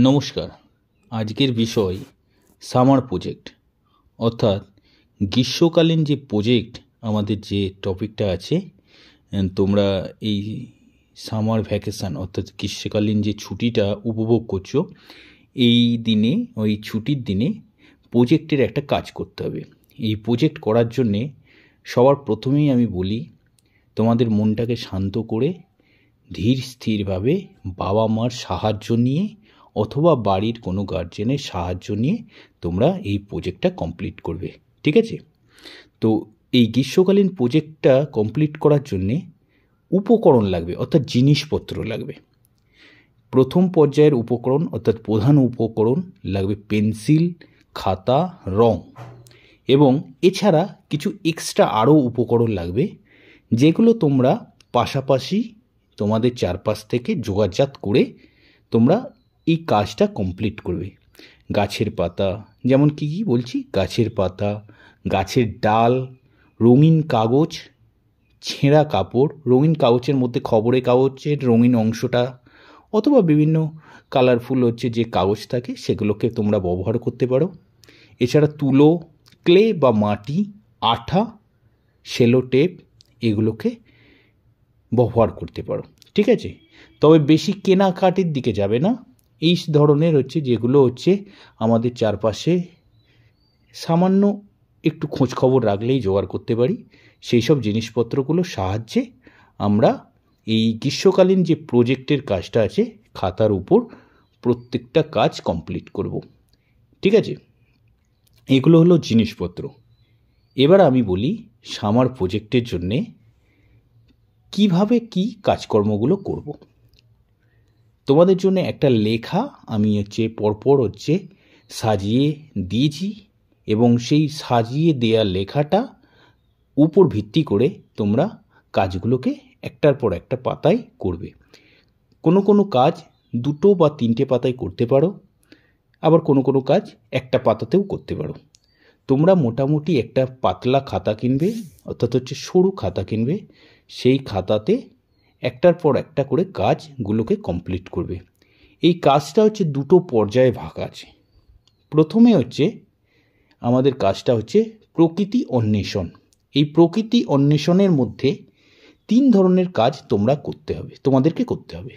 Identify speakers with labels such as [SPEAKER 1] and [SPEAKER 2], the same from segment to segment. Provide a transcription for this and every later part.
[SPEAKER 1] নমস্কার। আজকের বিষয় সামার প্রজেক্ট, অর্থাৎ গ্রীষ্মকালীন যে প্রজেক্ট আমাদের যে টপিকটা আছে। তোমরা এই সামার ভ্যাকেশান অর্থাৎ গ্রীষ্মকালীন যে ছুটিটা উপভোগ করছো, এই দিনে ওই ছুটির দিনে প্রজেক্টের একটা কাজ করতে হবে। এই প্রজেক্ট করার জন্যে সবার প্রথমেই আমি বলি, তোমাদের মনটাকে শান্ত করে ধীর স্থিরভাবে বাবা মার সাহায্য নিয়ে অথবা বাড়ির কোনো গার্জেনের সাহায্য নিয়ে তোমরা এই প্রজেক্টটা কমপ্লিট করবে, ঠিক আছে? তো এই গ্রীষ্মকালীন প্রজেক্টটা কমপ্লিট করার জন্যে উপকরণ লাগবে, অর্থাৎ জিনিসপত্র লাগবে। প্রথম পর্যায়ের উপকরণ অর্থাৎ প্রধান উপকরণ লাগবে পেন্সিল, খাতা, রং, এবং এছাড়া কিছু এক্সট্রা আরও উপকরণ লাগবে, যেগুলো তোমরা পাশাপাশি তোমাদের চারপাশ থেকে জোগাড়জাত করে তোমরা এই কাজটা কমপ্লিট করবে। গাছের পাতা, যেমন কি বলছি, গাছের পাতা, গাছের ডাল, রঙিন কাগজ, ছেঁড়া কাপড়, রঙিন কাগজের মধ্যে খবরের কাগজের রঙিন অংশটা অথবা বিভিন্ন কালারফুল যে কাগজ থাকে সেগুলোকে তোমরা ব্যবহার করতে পারো। এছাড়া তুলো, ক্লে বা মাটি, আঠা, সেলো টেপ এগুলোকে ব্যবহার করতে পারো, ঠিক আছে? তবে বেশি কেনাকাটির দিকে যাবে না। এই ধরনের যেগুলো আমাদের চারপাশে সামান্য একটু খোঁজ খবর রাখলেই জোগাড় করতে পারি, সেই সব জিনিসপত্রগুলোর সাহায্যে আমরা এই গ্রীষ্মকালীন যে প্রজেক্টের কাজটা আছে খাতার উপর প্রত্যেকটা কাজ কমপ্লিট করব, ঠিক আছে? এগুলো হলো জিনিসপত্র। এবার আমি বলি সামার প্রজেক্টের জন্যে কিভাবে কি কাজকর্মগুলো করব। তোমাদের জন্য একটা লেখা আমি পরপর সাজিয়ে দিয়েছি, এবং সেই সাজিয়ে দেয়া লেখাটা উপর ভিত্তি করে তোমরা কাজগুলোকে একটার পর একটা পাতায় করবে। কোনো কোনো কাজ 2 বা 3টে পাতায় করতে পারো, আবার কোনো কোনো কাজ একটা পাতাতেও করতে পারো। তোমরা মোটামুটি একটা পাতলা খাতা কিনবে, অর্থাৎ সরু খাতা কিনবে। সেই খাতাতে একটার পর একটা করে কাজগুলোকে কমপ্লিট করবে। এই কাজটা 2টো পর্যায়ে ভাগ আছে। প্রথমে আমাদের কাজটা প্রকৃতি অন্বেষণ। এই প্রকৃতি অন্বেষণের মধ্যে 3 ধরনের কাজ তোমাদেরকে করতে হবে।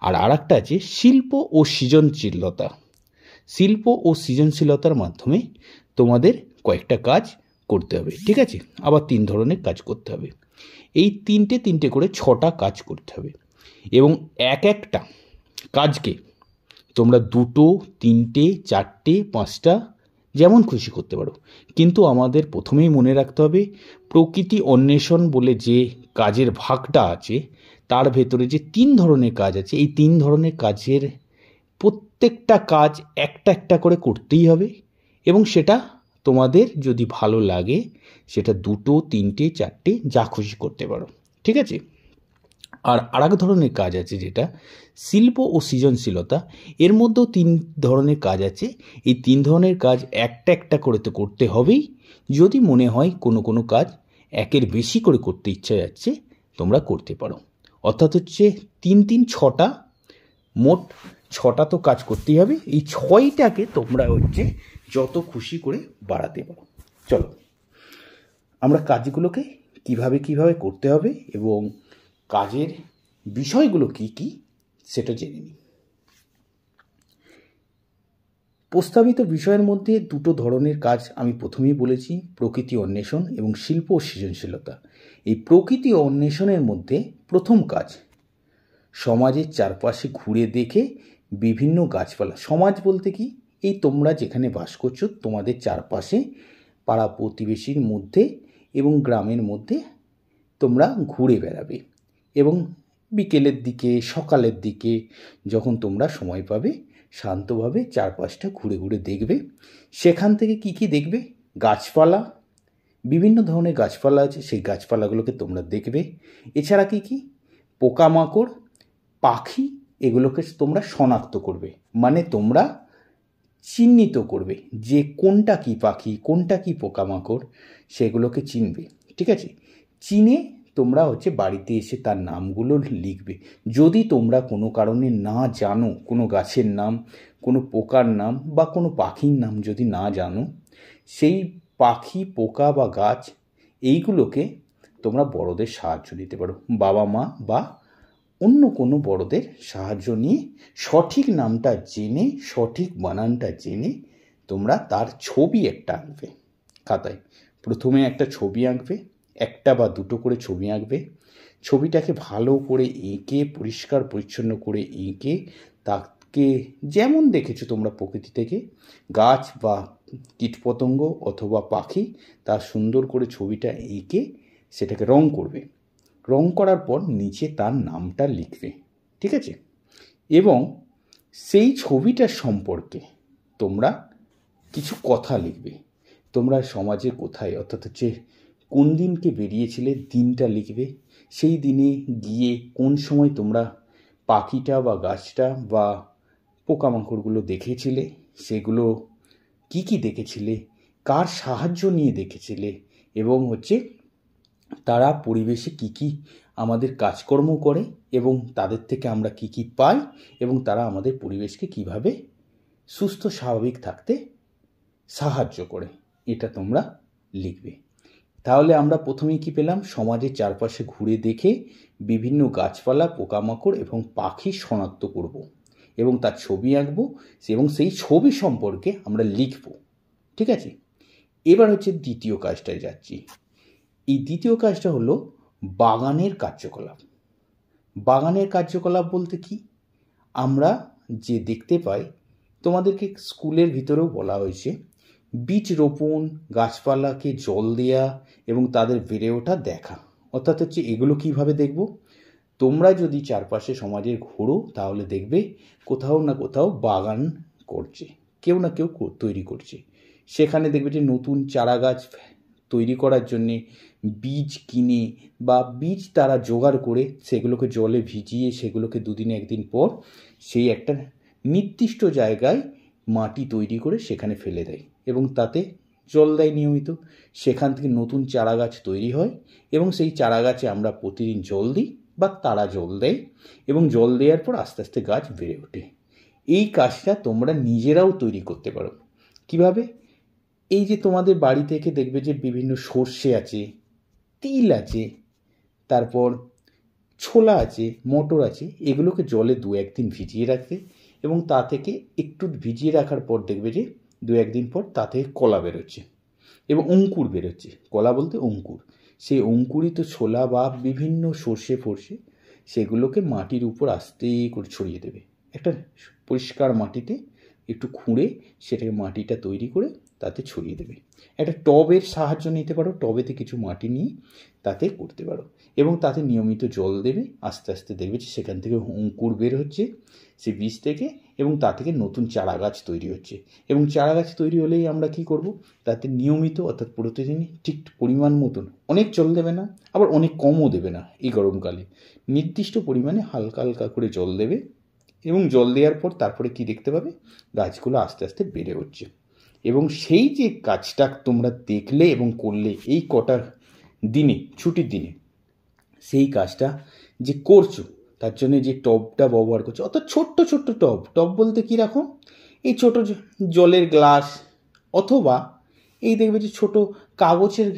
[SPEAKER 1] আর আরেকটা আছে শিল্প ও সৃজনশীলতা। শিল্প ও সৃজনশীলতার মাধ্যমে তোমাদের কয়েকটা কাজ করতে হবে, ঠিক আছে? আবার 3 ধরনের কাজ করতে হবে। এই 3টে করে 6টা কাজ করতে হবে, এবং একটা কাজকে তোমরা 2টো, 3টে, 4টে, 5টা যেমন খুশি করতে পারো। কিন্তু আমাদের প্রথমেই মনে রাখতে হবে, প্রকৃতি অন্বেষণ বলে যে কাজের ভাগটা আছে তার ভেতরে যে 3 ধরনের কাজ আছে, এই 3 ধরনের কাজের প্রত্যেকটা কাজ একটা একটা করে করতেই হবে, এবং সেটা তোমাদের যদি ভালো লাগে সেটা 2টো, 3টে, 4টে যা খুশি করতে পারো, ঠিক আছে? আর আরেক ধরনের কাজ আছে যেটা শিল্প ও সৃজনশীলতা। এর মধ্যেও 3 ধরনের কাজ আছে। এই 3 ধরনের কাজ একটা একটা করে তো করতে হবেই। যদি মনে হয় কোনো কোনো কাজ একের বেশি করে করতে ইচ্ছা যাচ্ছে, তোমরা করতে পারো। অর্থাৎ 3 3 6টা, মোট 6টা তো কাজ করতেই হবে। এই 6টাকে তোমরা যত খুশি করে বাড়াতে পারো। চলো আমরা কাজগুলোকে কিভাবে করতে হবে এবং কাজের বিষয়গুলো কি কি সেটা জেনে নিই। প্রস্তাবিত বিষয়ের মধ্যে 2টো ধরনের কাজ আমি প্রথমেই বলেছি, প্রকৃতি অন্বেষণ এবং শিল্প ও সৃজনশীলতা। এই প্রকৃতি অন্বেষণের মধ্যে প্রথম কাজ সমাজের চারপাশে ঘুরে দেখে বিভিন্ন গাছপালা। সমাজ বলতে কি, এই তোমরা যেখানে বাস করছো তোমাদের চারপাশে পাড়া প্রতিবেশীর মধ্যে এবং গ্রামের মধ্যে তোমরা ঘুরে বেড়াবে, এবং বিকেলের দিকে সকালের দিকে যখন তোমরা সময় পাবে শান্তভাবে চারপাশটা ঘুরে ঘুরে দেখবে। সেখান থেকে কি কি দেখবে? গাছপালা, বিভিন্ন ধরনের গাছপালা আছে, সেই গাছপালাগুলোকে তোমরা দেখবে। এছাড়া কি কি পোকামাকড়, পাখি, এগুলোকে তোমরা শনাক্ত করবে, মানে তোমরা চিহ্নিত করবে যে কোনটা কি পাখি, কোনটা কি পোকামাকড়, সেগুলোকে চিনবে, ঠিক আছে? চিনে তোমরা বাড়িতে এসে তার নামগুলো লিখবে। যদি তোমরা কোনো কারণে না জানো কোনো গাছের নাম, কোনো পোকার নাম বা কোনো পাখির নাম যদি না জানো, সেই পাখি, পোকা বা গাছ এইগুলোকে তোমরা বড়দের সাহায্য নিতে পারো। বাবা মা বা অন্য কোনো বড়দের সাহায্য নিয়ে সঠিক নামটা জেনে, সঠিক বানানটা জেনে তোমরা তার ছবি একটা আঁকবে খাতায়। প্রথমে একটা ছবি আঁকবে, একটা বা দুটো করে ছবি আঁকবে। ছবিটাকে ভালো করে এঁকে, পরিষ্কার পরিচ্ছন্ন করে এঁকে, তাকে যেমন দেখেছো তোমরা প্রকৃতি থেকে, গাছ বা কীটপতঙ্গ অথবা পাখি, তার সুন্দর করে ছবিটা এঁকে সেটাকে রং করবে। রং করার পর নিচে তার নামটা লিখবে, ঠিক আছে? এবং সেই ছবিটার সম্পর্কে তোমরা কিছু কথা লিখবে। তোমরা সমাজে কোথায়, অর্থাৎ কোন দিনকে বেরিয়েছিলে দিনটা লিখবে। সেই দিনে গিয়ে কোন সময় তোমরা পাখিটা বা গাছটা বা পোকামাকড়গুলো দেখেছিলে, সেগুলো কি কি দেখেছিলে, কার সাহায্য নিয়ে দেখেছিলে, এবং তারা পরিবেশে কি কি আমাদের কাজকর্ম করে এবং তাদের থেকে আমরা কি কি পাই, এবং তারা আমাদের পরিবেশকে কিভাবে সুস্থ স্বাভাবিক থাকতে সাহায্য করে, এটা তোমরা লিখবে। তাহলে আমরা প্রথমেই কি পেলাম? সমাজের চারপাশে ঘুরে দেখে বিভিন্ন গাছপালা, পোকামাকড় এবং পাখি শনাক্ত করব এবং তার ছবি আঁকবো এবং সেই ছবি সম্পর্কে আমরা লিখব, ঠিক আছে? এবার দ্বিতীয় কাজটায় যাচ্ছি। এই দ্বিতীয় কাজটা হলো বাগানের কার্যকলাপ। বাগানের কার্যকলাপ বলতে কি? আমরা যে দেখতে পাই, তোমাদেরকে স্কুলের ভিতরেও বলা হয়েছে, বীজ রোপণ, গাছপালাকে জল দেয়া এবং তাদের বেড়ে ওঠা দেখা। অর্থাৎ এগুলো কিভাবে দেখব? তোমরা যদি চারপাশে সমাজের ঘোরো তাহলে দেখবে কোথাও না কোথাও বাগান করছে, কেউ না কেউ তৈরি করছে। সেখানে দেখবে যে নতুন চারা গাছ তৈরি করার জন্যে বীজ কিনে বা বীজ তারা জোগাড় করে সেগুলোকে জলে ভিজিয়ে সেগুলোকে দুদিন একদিন পর সেই একটা নির্দিষ্ট জায়গায় মাটি তৈরি করে সেখানে ফেলে দেয় এবং তাতে জল দেয় নিয়মিত। সেখান থেকে নতুন চারা গাছ তৈরি হয় এবং সেই চারা গাছে আমরা প্রতিদিন জল দিই বা তারা জল দেয় এবং জল দেওয়ার পর আস্তে আস্তে গাছ বেড়ে ওঠে। এই কাজটা তোমরা নিজেরাও তৈরি করতে পারো। কিভাবে? এই যে তোমাদের বাড়ি থেকে দেখবে যে বিভিন্ন সর্ষে আছে, তিল আছে, তারপর ছোলা আছে, মটর আছে, এগুলোকে জলে দু একদিন ভিজিয়ে রাখবে এবং তা থেকে একটু ভিজিয়ে রাখার পর দেখবে যে দু একদিন পর তা থেকে কলা বেরোচ্ছে এবং অঙ্কুর বেরোচ্ছে। কলা বলতে অঙ্কুর। সেই অঙ্কুরিত ছোলা বা বিভিন্ন সর্ষে ফর্ষে সেগুলোকে মাটির উপর আস্তে করে ছড়িয়ে দেবে। একটা পরিষ্কার মাটিতে একটু খুঁড়ে সেটাকে মাটিটা তৈরি করে তাতে ছড়িয়ে দেবে। একটা টবের সাহায্য নিতে পারো, টবেতে কিছু মাটি নিয়ে তাতে করতে পারো এবং তাতে নিয়মিত জল দেবে। আস্তে আস্তে দেখবে যে সেখান থেকে অঙ্কুর বের হচ্ছে সেই বীজ থেকে এবং তা থেকে নতুন চারা গাছ তৈরি হচ্ছে। এবং চারা গাছ তৈরি হলেই আমরা কি করব? তাতে নিয়মিত, অর্থাৎ প্রতিদিন ঠিক পরিমাণ মতন, অনেক জল দেবে না আবার অনেক কমও দেবে না। এই গরমকালে নির্দিষ্ট পরিমাণে হালকা হালকা করে জল দেবে এবং জল দেওয়ার পর তারপরে কি দেখতে পাবে? গাছগুলো আস্তে আস্তে বেড়ে উঠছে। এবং সেই যে কাজটা তোমরা দেখলে এবং করলে এই কটা দিনে, ছুটির দিনে, সেই কাজটা যে করছো তার জন্য যে টবটা ব্যবহার করছো, অর্থাৎ ছোট্ট ছোট্ট টব বলতে কী রাখো? এই ছোট জলের গ্লাস অথবা এই দেখবে যে ছোট কাগজের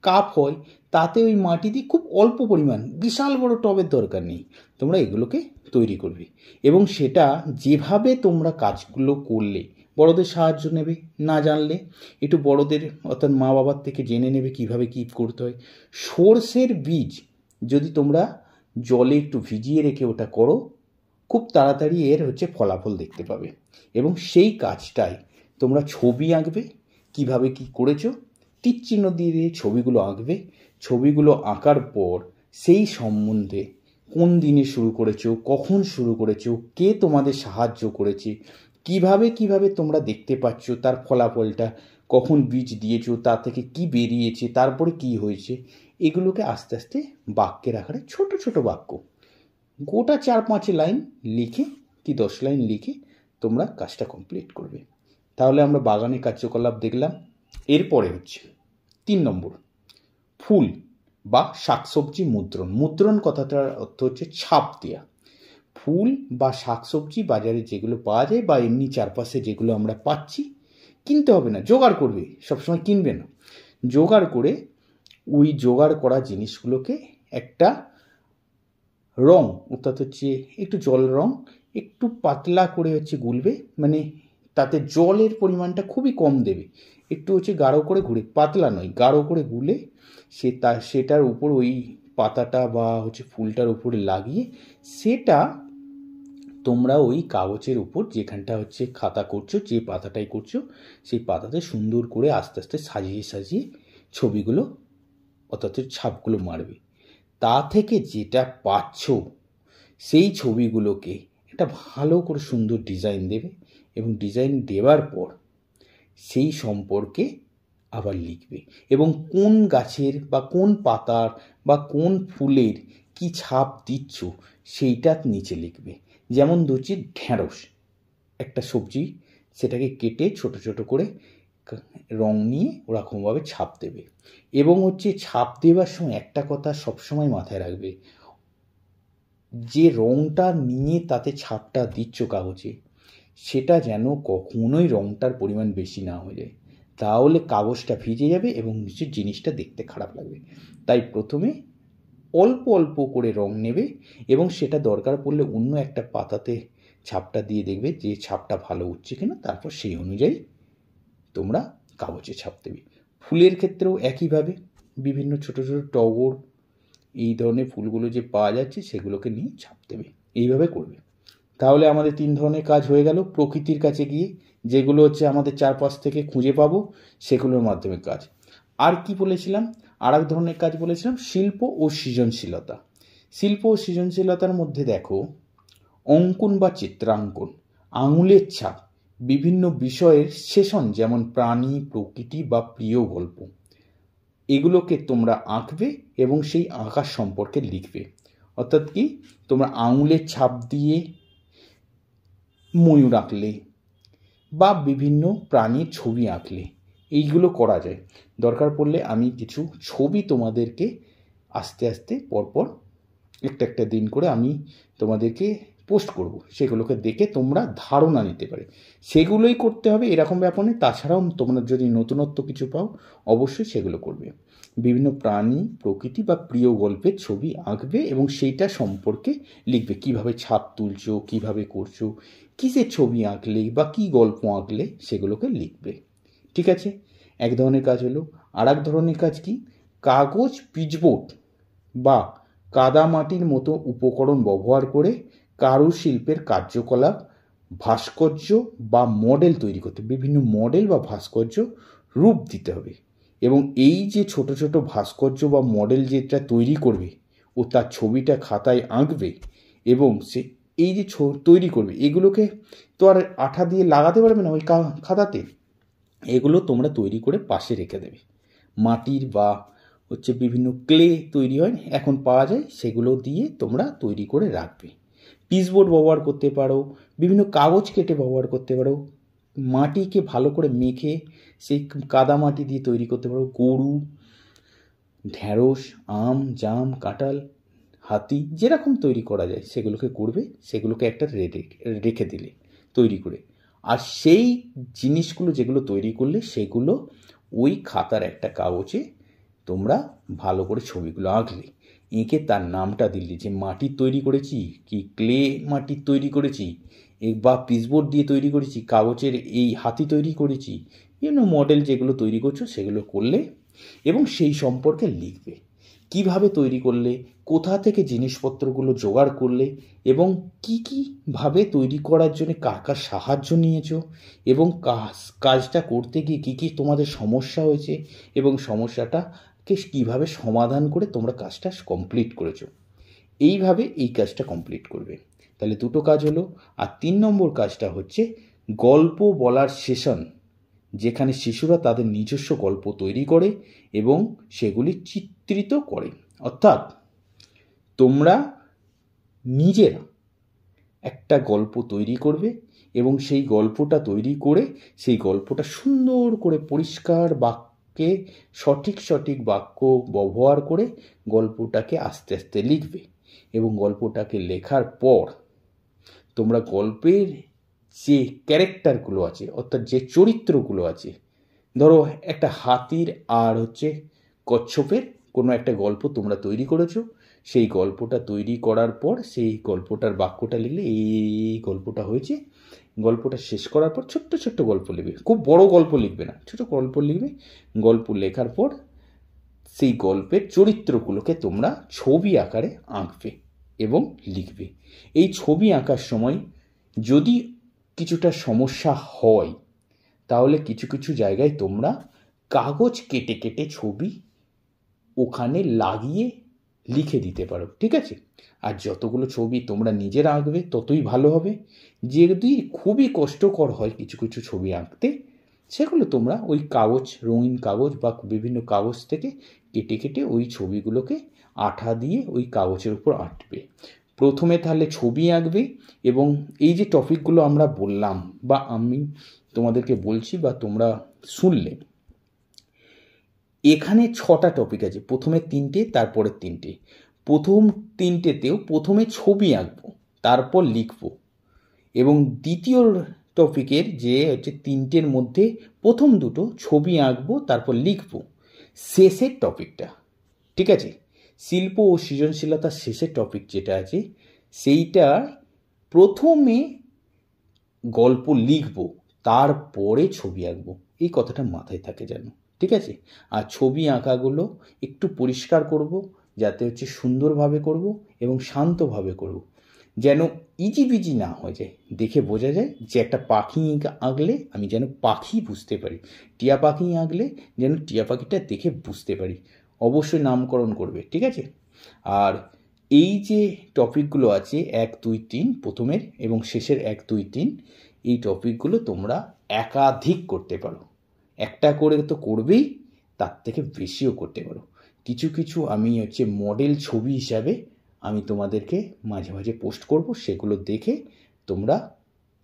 [SPEAKER 1] কাপ হয়, তাতে ওই মাটি দিয়ে খুব অল্প পরিমাণ, বিশাল বড় টবের দরকার নেই, তোমরা এগুলোকে তৈরি করবে এবং সেটা যেভাবে তোমরা কাজগুলো করলে, বড়দের সাহায্য নেবে, না জানলে একটু বড়দের অর্থাৎ মা বাবার থেকে জেনে নেবে কিভাবে কী করতে হয়। সর্ষের বীজ যদি তোমরা জলে একটু ভিজিয়ে রেখে ওটা করো, খুব তাড়াতাড়ি এর ফলাফল দেখতে পাবে। এবং সেই কাজটাই তোমরা ছবি আঁকবে, কিভাবে কি করেছো তীর চিহ্ন দিয়ে দিয়ে ছবিগুলো আঁকবে। ছবিগুলো আঁকার পর সেই সম্বন্ধে কোন দিনে শুরু করেছো, কখন শুরু করেছো, কে তোমাদের সাহায্য করেছে, কিভাবে কিভাবে তোমরা দেখতে পাচ্ছ তার ফলাফলটা, কখন বীজ দিয়েছো, তা থেকে কি বেরিয়েছে, তারপরে কি হয়েছে, এগুলোকে আস্তে আস্তে বাক্যের আকারে ছোট ছোট বাক্য গোটা 4-5 লাইন লিখে কি 10 লাইন লিখে তোমরা কাজটা কমপ্লিট করবে। তাহলে আমরা বাগানে কার্যকলাপ দেখলাম। এরপরে 3 নম্বর ফুল।
[SPEAKER 2] বা শাকসবজি মুদ্রণ। মুদ্রণ কথাটার অর্থ হচ্ছে ছাপ দেওয়া। ফুল বা শাকসবজি বাজারে যেগুলো পাওয়া যায় বা এমনি চারপাশে যেগুলো আমরা পাচ্ছি, কিনতে হবে না, জোগাড় করবে, সবসময় কিনবে না, জোগাড় করে ওই জোগাড় করা জিনিসগুলোকে একটা রং, অর্থাৎ হচ্ছে একটু জল রং একটু পাতলা করে হচ্ছে গুলবে, মানে তাতে জলের পরিমাণটা খুবই কম দেবে, একটু হচ্ছে গাঢ় করে ঘুরে, পাতলা নয় গাঢ় করে গুলে সেটার উপর ওই পাতাটা বা হচ্ছে ফুলটার উপরে লাগিয়ে সেটা তোমরা ওই কাগজের উপর যেখানটা হচ্ছে খাতা করছো, যে পাতাটাই করছো সেই পাতাতে সুন্দর করে আস্তে আস্তে সাজিয়ে সাজিয়ে ছবিগুলো অর্থাৎ ছাপগুলো মারবে। তা থেকে যেটা পাচ্ছ সেই ছবিগুলোকে একটা ভালো করে সুন্দর ডিজাইন দেবে এবং ডিজাইন দেওয়ার পর সেই সম্পর্কে আবার লিখবে এবং কোন গাছের বা কোন পাতার বা কোন ফুলের কি ছাপ দিচ্ছ সেইটার নিচে লিখবে। যেমন ধরছি ঢ্যাঁড়স একটা সবজি, সেটাকে কেটে ছোট ছোট করে রং নিয়ে ওরকমভাবে ছাপ দেবে। এবং হচ্ছে ছাপ দেওয়ার সময় একটা কথা সবসময় মাথায় রাখবে, যে রংটা নিয়ে তাতে ছাপটা দিচ্ছ কাগজে, সেটা যেন কখনোই রংটার পরিমাণ বেশি না হয়ে যায়, তাহলে কাগজটা ভিজে যাবে এবং নিচের জিনিসটা দেখতে খারাপ লাগবে। তাই প্রথমে অল্প অল্প করে রং নেবে এবং সেটা দরকার পড়লে অন্য একটা পাতাতে ছাপটা দিয়ে দেখবে যে ছাপটা ভালো উঠছে কিনা, তারপর সেই অনুযায়ী তোমরা কাগজে ছাপ দেবে। ফুলের ক্ষেত্রেও একইভাবে বিভিন্ন ছোট ছোট টগর এই ধরনের ফুলগুলো যে পাওয়া যাচ্ছে সেগুলোকে নিয়ে ছাপ দেবে, এইভাবে করবে। তাহলে আমাদের 3 ধরনের কাজ হয়ে গেল। প্রকৃতির কাছে গিয়ে যেগুলো হচ্ছে আমাদের চারপাশ থেকে খুঁজে পাবো সেগুলোর মাধ্যমে কাজ। আর কি বলেছিলাম, আর এক ধরনের কাজ বলেছিলাম শিল্প ও সৃজনশীলতা। শিল্প ও সৃজনশীলতার মধ্যে দেখো অঙ্কন বা চিত্রাঙ্কন, আঙুলের ছাপ, বিভিন্ন বিষয়ের সেশন যেমন প্রাণী, প্রকৃতি বা প্রিয় গল্প, এগুলোকে তোমরা আঁকবে এবং সেই আঁকার সম্পর্কে লিখবে। অর্থাৎ কি, তোমরা আঙুলের ছাপ দিয়ে ময়ূর আঁকলে বা বিভিন্ন প্রাণীর ছবি আঁকলে, এইগুলো করা যায়। দরকার পড়লে আমি কিছু ছবি তোমাদেরকে আস্তে আস্তে পরপর একটা একটা দিন করে আমি তোমাদেরকে পোস্ট করব, সেগুলোকে দেখে তোমরা ধারণা নিতে পারে। সেগুলোই করতে হবে এরকম ব্যাপার নেই, তাছাড়াও তোমরা যদি নতুনত্ব কিছু পাও অবশ্যই সেগুলো করবে। বিভিন্ন প্রাণী, প্রকৃতি বা প্রিয় গল্পের ছবি আঁকবে এবং সেইটা সম্পর্কে লিখবে, কিভাবে ছাপ তুলছো, কিভাবে করছো, কিসের ছবি আঁকলে বা কি গল্প আঁকলে সেগুলোকে লিখবে। ঠিক আছে, এক ধরনের কাজ হলো। আর এক ধরনের কাজ কি, কাগজ, পিচবোর্ড বা কাদামাটির মতো উপকরণ ব্যবহার করে কারুশিল্পের কার্যকলাপ, ভাস্কর্য বা মডেল তৈরি করতে, বিভিন্ন মডেল বা ভাস্কর্য রূপ দিতে হবে। এবং এই যে ছোট ছোট ভাস্কর্য বা মডেল যেটা তৈরি করবে ও তার ছবিটা খাতায় আঁকবে এবং সে এই যে তৈরি করবে, এগুলোকে তো আর আঠা দিয়ে লাগাতে পারবে না ওই খাতাতে, এগুলো তোমরা তৈরি করে পাশে রেখে দেবে। মাটির বা হচ্ছে বিভিন্ন ক্লে তৈরি হয় এখন পাওয়া যায়, সেগুলো দিয়ে তোমরা তৈরি করে রাখবে। পিচবোর্ড ব্যবহার করতে পারো, বিভিন্ন কাগজ কেটে ব্যবহার করতে পারো, মাটিকে ভালো করে মেখে সেই কাদা মাটি দিয়ে তৈরি করতে পারো গরু, ঢ্যাঁড়স, আম, জাম, কাঁঠাল, হাতি, যেরকম তৈরি করা যায় সেগুলোকে করবে, সেগুলোকে একটা রেখে দিলে তৈরি করে। আর সেই জিনিসগুলো যেগুলো তৈরি করলে সেগুলো ওই খাতার একটা কাগজে তোমরা ভালো করে ছবিগুলো আঁকলে, এঁকে তার নামটা দিলে যে মাটির তৈরি করেছি, কি ক্লে মাটির তৈরি করেছি, বা পিচবোর্ড দিয়ে তৈরি করেছি, কাগজের এই হাতি তৈরি করেছি, বিভিন্ন মডেল যেগুলো তৈরি করছো সেগুলো করলে এবং সেই সম্পর্কে লিখবে। কিভাবে তৈরি করলে, কোথা থেকে জিনিসপত্রগুলো জোগাড় করলে এবং কি ভাবে তৈরি করার জন্য কার কার সাহায্য নিয়েছো এবং কাজটা করতে গিয়ে কী তোমাদের সমস্যা হয়েছে এবং সমস্যাটাকে কীভাবে সমাধান করে তোমরা কাজটা কমপ্লিট করেছো, এইভাবে এই কাজটা কমপ্লিট করবে। তাহলে দুটো কাজ হলো। আর 3 নম্বর কাজটা হচ্ছে গল্প বলার সেশন, যেখানে শিশুরা তাদের নিজস্ব গল্প তৈরি করে এবং সেগুলি চিত্রিত করে। অর্থাৎ তোমরা নিজেরা একটা গল্প তৈরি করবে এবং সেই গল্পটা তৈরি করে সেই গল্পটা সুন্দর করে পরিষ্কার বাক্যে সঠিক সঠিক বাক্য ব্যবহার করে গল্পটাকে আস্তে আস্তে লিখবে। এবং গল্পটাকে লেখার পর তোমরা গল্পের যে ক্যারেক্টারগুলো আছে, অর্থাৎ যে চরিত্রগুলো আছে, ধরো একটা হাতির আর কচ্ছপের কোনো একটা গল্প তোমরা তৈরি করেছো, সেই গল্পটা তৈরি করার পর সেই গল্পটার বাক্যটা লিখলে এই গল্পটা হয়েছে। গল্পটা শেষ করার পর ছোট্ট ছোট্ট গল্প লিখবে, খুব বড় গল্প লিখবে না, ছোট গল্প লিখবে। গল্প লেখার পর সেই গল্পের চরিত্রগুলোকে তোমরা ছবি আকারে আঁকবে এবং লিখবে। এই ছবি আঁকার সময় যদি কিছুটা সমস্যা হয় তাহলে কিছু কিছু জায়গায় তোমরা কাগজ কেটে কেটে ছবি ওখানে লাগিয়ে লিখে দিতে পারো, ঠিক আছে? আর যতগুলো ছবি তোমরা নিজেরা আঁকবে ততই ভালো হবে। যদি খুবই কষ্টকর হয় কিছু কিছু ছবি আঁকতে, সেগুলো তোমরা ওই কাগজ, রঙিন কাগজ বা বিভিন্ন কাগজ থেকে কেটে কেটে ওই ছবিগুলোকে আঠা দিয়ে ওই কাগজের উপর আঁটবে। প্রথমে তাহলে ছবি আঁকবে এবং এই যে টপিকগুলো আমরা বললাম বা আমি তোমাদেরকে বলছি বা তোমরা শুনলে, এখানে 6টা টপিক আছে, প্রথমে 3টে, তারপরে 3টে। প্রথম 3টেতেও প্রথমে ছবি আঁকবো, তারপর লিখবো। এবং দ্বিতীয় টপিকের যে 3টের মধ্যে প্রথম 2টো ছবি আঁকবো, তারপর লিখবো। শেষের টপিকটা, ঠিক আছে, শিল্প ও সৃজনশীলতার শেষের টপিক যেটা আছে, সেইটা প্রথমে গল্প লিখবো, তারপরে ছবি আঁকবো। এই কথাটা মাথায় থাকে যেন, ঠিক আছে? আর ছবি আঁকাগুলো একটু পরিষ্কার করব, যাতে সুন্দরভাবে করব এবং শান্তভাবে করব, যেন ইজিবিজি না হয়ে যায়। দেখে বোঝা যায় যে একটা পাখি আঁকলে আমি যেন পাখি বুঝতে পারি, টিয়া পাখি আঁকলে যেন টিয়া পাখিটা দেখে বুঝতে পারি। অবশ্যই নামকরণ করবে, ঠিক আছে? আর এই যে টপিকগুলো আছে 1, 2, 3 প্রথমের এবং শেষের 1, 2, 3, এই টপিকগুলো তোমরা একাধিক করতে পারো। একটা করে তো করবেই, তার থেকে বেশিও করতে পারো। কিছু কিছু আমি মডেল ছবি হিসাবে আমি তোমাদেরকে মাঝে মাঝে পোস্ট করব, সেগুলো দেখে তোমরা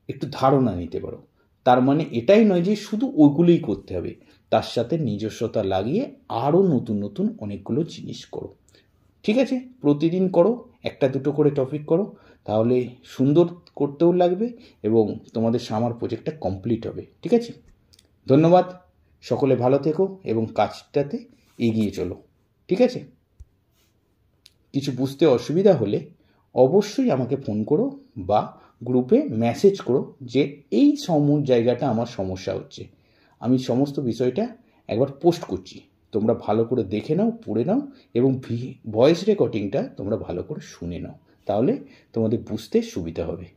[SPEAKER 2] একটু ধারণা নিতে পারো। তার মানে এটাই নয় যে শুধু ওইগুলোই করতে হবে, তার সাথে নিজস্বতা লাগিয়ে আরও নতুন নতুন অনেকগুলো জিনিস করো, ঠিক আছে? প্রতিদিন করো, 1-2টো করে টপিক করো, তাহলে সুন্দর করতেও লাগবে এবং তোমাদের সামার প্রজেক্টটা কমপ্লিট হবে, ঠিক আছে? ধন্যবাদ, সকলে ভালো থেকো এবং কাজটাতে এগিয়ে চলো, ঠিক আছে? কিছু বুঝতে অসুবিধা হলে অবশ্যই আমাকে ফোন করো বা গ্রুপে মেসেজ করো যে এই জায়গাটা আমার সমস্যা হচ্ছে। আমি সমস্ত বিষয়টা একবার পোস্ট করছি, তোমরা ভালো করে দেখে নাও, পড়ে নাও এবং ভয়েস রেকর্ডিংটা তোমরা ভালো করে শুনে নাও, তাহলে তোমাদের বুঝতে সুবিধা হবে।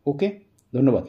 [SPEAKER 2] ওকে, ধন্যবাদ।